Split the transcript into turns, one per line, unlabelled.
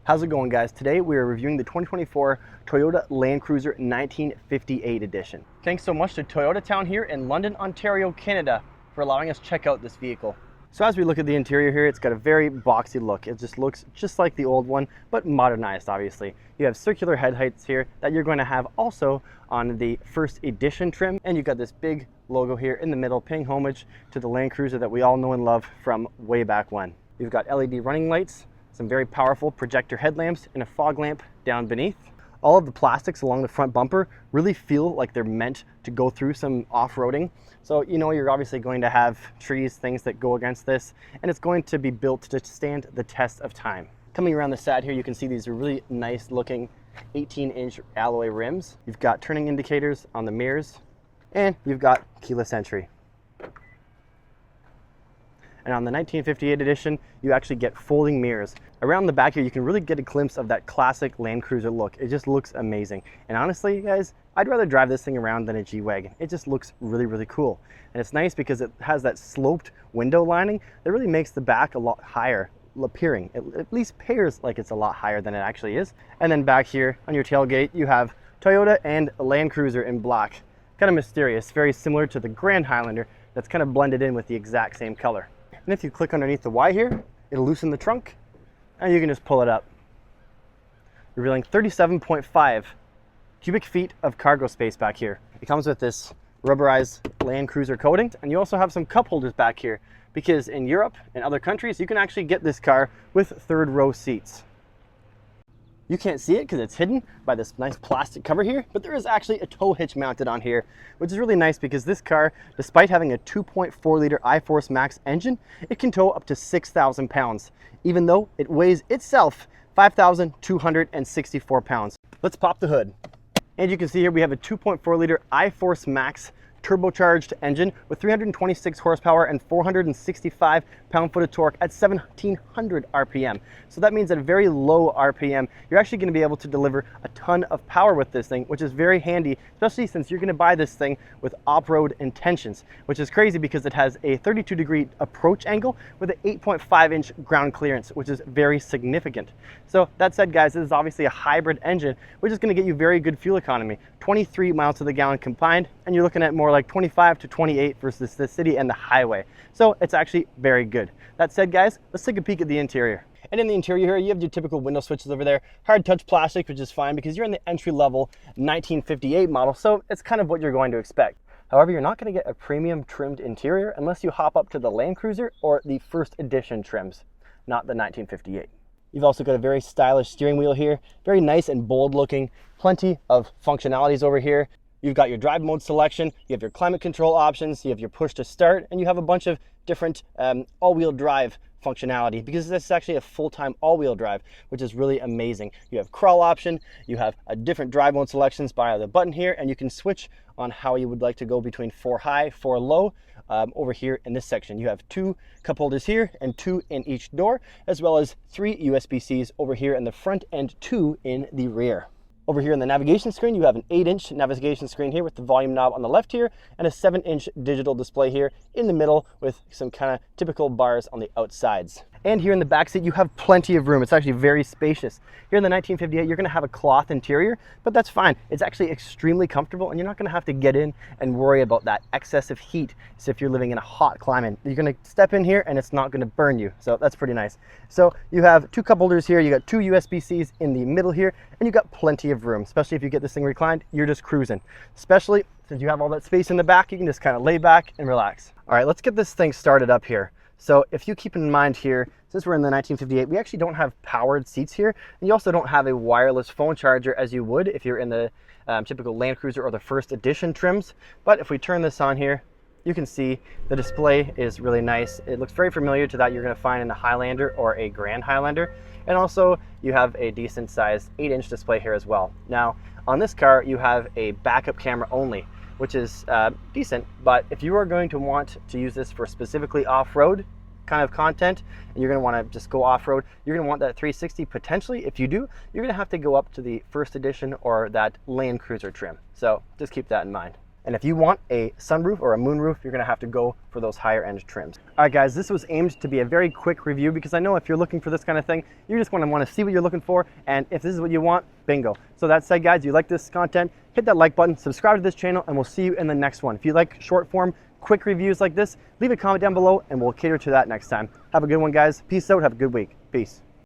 How's it going, guys? Today we are reviewing the 2024 Toyota Landcruiser 1958 edition. Thanks so much to Toyota Town here in London, Ontario, Canada for allowing us to check out this vehicle. So as we look at the interior here, it's got a very boxy look. It just looks just like the old one, but modernized, obviously. You have circular headlights here that you're going to have also on the first edition trim, and you've got this big logo here in the middle, paying homage to the Landcruiser that we all know and love from way back when. You've got LED running lights, some very powerful projector headlamps, and a fog lamp down beneath. All of the plastics along the front bumper really feel like they're meant to go through some off-roading. So you know you're obviously going to have trees, things that go against this, and it's going to be built to stand the test of time. Coming around the side here, you can see these are really nice looking 18-inch alloy rims. You've got turning indicators on the mirrors, and you've got keyless entry. And on the 1958 edition, you actually get folding mirrors. Around the back here, you can really get a glimpse of that classic Landcruiser look. It just looks amazing. And honestly, guys, I'd rather drive this thing around than a G-Wagon. It just looks really, really cool. And it's nice because it has that sloped window lining that really makes the back a lot higher appearing. It at least appears like it's a lot higher than it actually is. And then back here on your tailgate, you have Toyota and Landcruiser in black. Kind of mysterious, very similar to the Grand Highlander that's kind of blended in with the exact same color. And if you click underneath the Y here, it'll loosen the trunk and you can just pull it up, revealing 37.5 cubic feet of cargo space back here. It comes with this rubberized Landcruiser coating, and you also have some cup holders back here because in Europe and other countries, you can actually get this car with third row seats. You can't see it because it's hidden by this nice plastic cover here, but there is actually a tow hitch mounted on here, which is really nice because this car, despite having a 2.4 liter iForce Max engine, it can tow up to 6,000 pounds, even though it weighs itself 5,264 pounds. Let's pop the hood. And you can see here we have a 2.4 liter iForce Max turbocharged engine with 326 horsepower and 465 pound-foot of torque at 1,700 RPM. So that means at a very low RPM, you're actually going to be able to deliver a ton of power with this thing, which is very handy, especially since you're going to buy this thing with off-road intentions, which is crazy because it has a 32-degree approach angle with an 8.5-inch ground clearance, which is very significant. So that said, guys, this is obviously a hybrid engine, which is going to get you very good fuel economy, 23 miles to the gallon combined, and you're looking at more like 25 to 28 versus the city and the highway. So it's actually very good. That said, guys, let's take a peek at the interior. And in the interior here, you have your typical window switches over there, hard touch plastic, which is fine because you're in the entry-level 1958 model, so it's kind of what you're going to expect. However, you're not going to get a premium trimmed interior unless you hop up to the Landcruiser or the first edition trims, not the 1958. You've also got a very stylish steering wheel here, very nice and bold looking, plenty of functionalities over here. You've got your drive mode selection, you have your climate control options, you have your push to start, and you have a bunch of different all-wheel drive functionality because this is actually a full-time all-wheel drive, which is really amazing. You have crawl option, you have a different drive mode selections by the button here, and you can switch on how you would like to go between 4 high, 4 low. Over here in this section, you have 2 cup holders here and 2 in each door, as well as 3 USB-Cs over here in the front and 2 in the rear. Over here in the navigation screen, you have an 8-inch navigation screen here with the volume knob on the left here and a 7-inch digital display here in the middle with some kind of typical bars on the outsides. And here in the back seat, you have plenty of room. It's actually very spacious. Here in the 1958, you're going to have a cloth interior, but that's fine. It's actually extremely comfortable, and you're not going to have to get in and worry about that excessive heat. So if you're living in a hot climate, you're going to step in here and it's not going to burn you. So that's pretty nice. So you have 2 cup holders here. You got 2 USB-Cs in the middle here, and you got plenty of room, especially if you get this thing reclined, you're just cruising. Especially since you have all that space in the back, you can just kind of lay back and relax. All right, let's get this thing started up here. So if you keep in mind here, since we're in the 1958, we actually don't have powered seats here, and you also don't have a wireless phone charger as you would if you're in the typical Landcruiser or the first edition trims. But if we turn this on here, you can see the display is really nice. It looks very familiar to that you're going to find in a Highlander or a Grand Highlander. And also you have a decent sized 8-inch display here as well. Now on this car, you have a backup camera only, which is decent, but if you are going to want to use this for specifically off-road kind of content, and you're going to want to just go off-road, you're going to want that 360 potentially. If you do, you're going to have to go up to the first edition or that Landcruiser trim. So just keep that in mind. And if you want a sunroof or a moonroof, you're gonna have to go for those higher end trims. All right guys, this was aimed to be a very quick review because I know if you're looking for this kind of thing, you're just gonna wanna see what you're looking for, and if this is what you want, bingo. So that said guys, if you like this content, hit that like button, subscribe to this channel, and we'll see you in the next one. If you like short form, quick reviews like this, leave a comment down below and we'll cater to that next time. Have a good one guys. Peace out, have a good week. Peace.